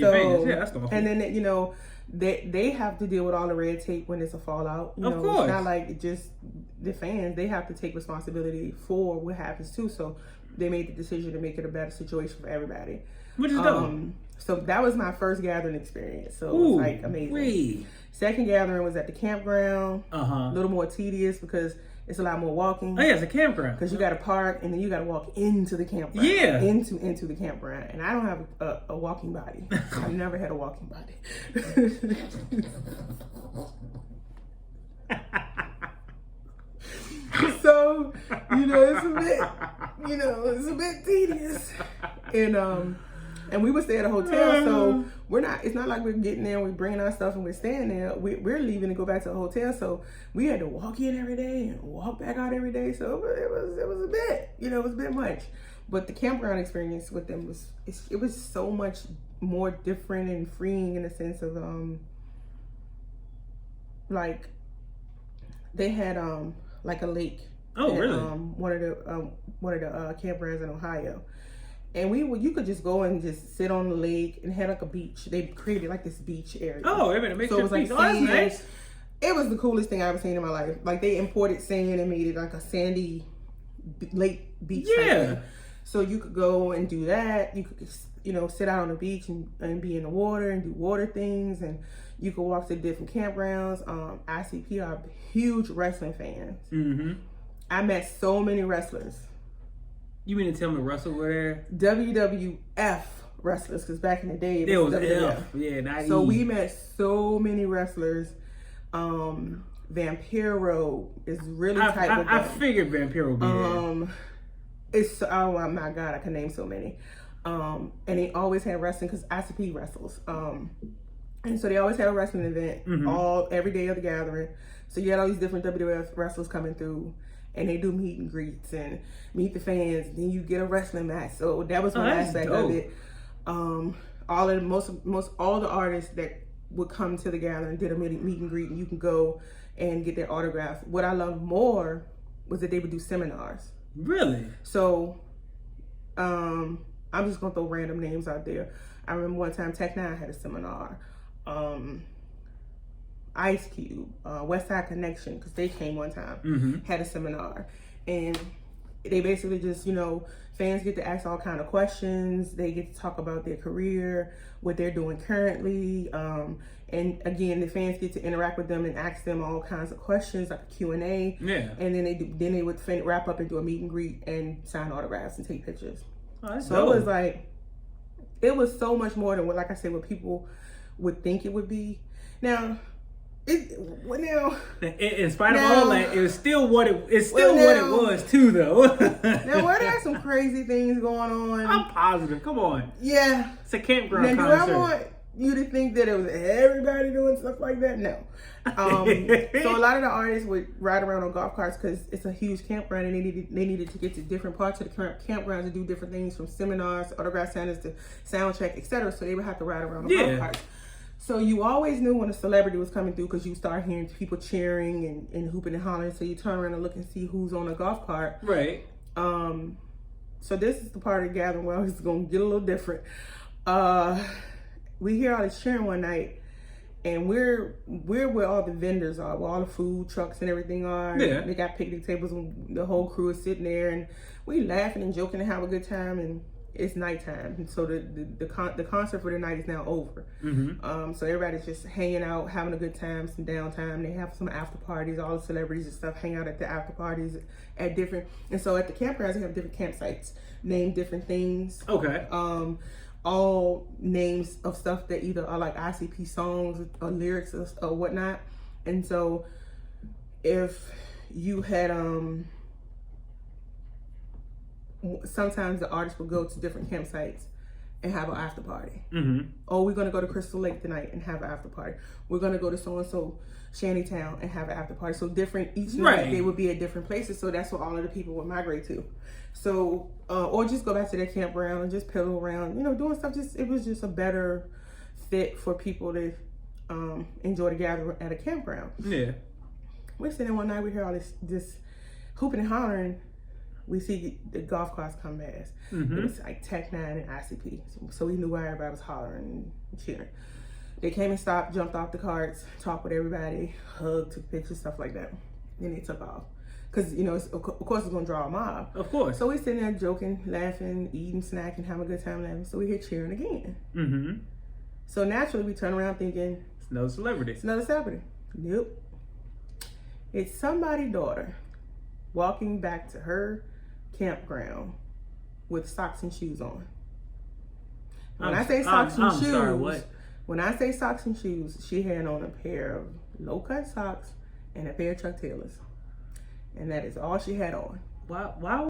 Your fans, yeah, that's awful. And then, you know, they have to deal with all the red tape when it's a fallout. You of know, course. It's not like just the fans. They have to take responsibility for what happens too. So they made the decision to make it a better situation for everybody. Which is dope. So that was my first gathering experience. So it Ooh, was like amazing. Second gathering was at the campground. A little more tedious because it's a lot more walking. Oh yeah, it's a campground. Because you got to park and then you got to walk into the campground. Yeah. Into the campground. And I don't have a walking body. I've never had a walking body. So, you know, it's a bit tedious. And we would stay at a hotel, so it's not like we're getting there and we're bringing our stuff and we're staying there. We're leaving to go back to the hotel, so we had to walk in every day and walk back out every day. So it was a bit, you know, it was a bit much. But the campground experience with them it was so much more different and freeing in the sense of like they had like a lake. Oh, really? One of the campgrounds in Ohio. And you could just go and just sit on the lake and had like a beach. They created like this beach area. Oh, it makes so it was like that's nice. It was the coolest thing I've ever seen in my life. Like they imported sand and made it like a sandy lake beach. Yeah. Thing. So you could go and do that. You could, you know, sit out on the beach and be in the water and do water things. And you could walk to different campgrounds. ICP are huge wrestling fans. Mm-hmm. I met so many wrestlers. You mean to tell me Russell were there? WWF wrestlers, because back in the day it was WWF. F. Yeah, not So E. we met so many wrestlers. Vampiro is really tight with them. I figured Vampiro would be there. It's oh my god, I can name so many. And they always had wrestling because ICP wrestles. And so they always had a wrestling event every day of the gathering. So you had all these different WWF wrestlers coming through. And they do meet and greets and meet the fans. Then you get a wrestling match. So that was one aspect of it. All the artists that would come to the gathering did a meet and greet, and you can go and get their autograph. What I loved more was that they would do seminars. Really? So, I'm just gonna throw random names out there. I remember one time Tech Nine had a seminar. Ice Cube, West Side Connection, because they came one time, had a seminar. And they basically just, you know, fans get to ask all kind of questions. They get to talk about their career, what they're doing currently. And again, the fans get to interact with them and ask them all kinds of questions, like a Q&A. Yeah. And then they would wrap up and do a meet and greet and sign autographs and take pictures. Oh, that's so dope. It was like, it was so much more than what, like I said, what people would think it would be. Now, in spite of all that, it was still what it was too, though. Now, were there some crazy things going on? I'm positive. Come on. Yeah. It's a campground now, concert. Do I want you to think that it was everybody doing stuff like that? No. So a lot of the artists would ride around on golf carts because it's a huge campground, and they needed to get to different parts of the campground to do different things, from seminars, to autograph signings, to sound check, etc. So they would have to ride around on golf carts. So you always knew when a celebrity was coming through because you start hearing people cheering and hooping and hollering. So you turn around and look and see who's on a golf cart. Right. So this is the part of the gathering where it's going to get a little different. We hear all this cheering one night, and we're where all the vendors are, where all the food trucks and everything are. Yeah. They got picnic tables and the whole crew is sitting there, and we laughing and joking and have a good time. And it's nighttime, and so the concert for the night is now over. So everybody's just hanging out, having a good time, some downtime. They have some after parties. All the celebrities and stuff hang out at the after parties at different. And so at the campgrounds, they have different campsites, name different things. Okay. All names of stuff that either are like ICP songs or lyrics or whatnot. And so if you had sometimes the artists will go to different campsites and have an after party. Oh, we're gonna go to Crystal Lake tonight and have an after party. We're gonna go to so and so Shantytown and have an after party. So different each night they would be at different places. So that's what all of the people would migrate to. So or just go back to their campground and just piddle around, you know, doing stuff. It was just a better fit for people to enjoy the gathering at a campground. Yeah. We're sitting one night, we hear all this hooping and hollering. we see the golf carts come past. It was like Tech 9 and ICP. So we knew why everybody was hollering and cheering. They came and stopped, jumped off the carts, talked with everybody, hugged, took pictures, stuff like that. Then they took off. Because, you know, of course it's going to draw a mob. Of course. So we sitting there joking, laughing, eating, snacking, having a good time laughing. So we hear cheering again. So naturally we turn around thinking, it's another celebrity. It's another celebrity. Nope. It's somebody's daughter walking back to her campground with socks and shoes on. When I say socks and shoes, sorry, what? When I say socks and shoes, she had on a pair of low-cut socks and a pair of Chuck Taylors. And that is all she had on. Why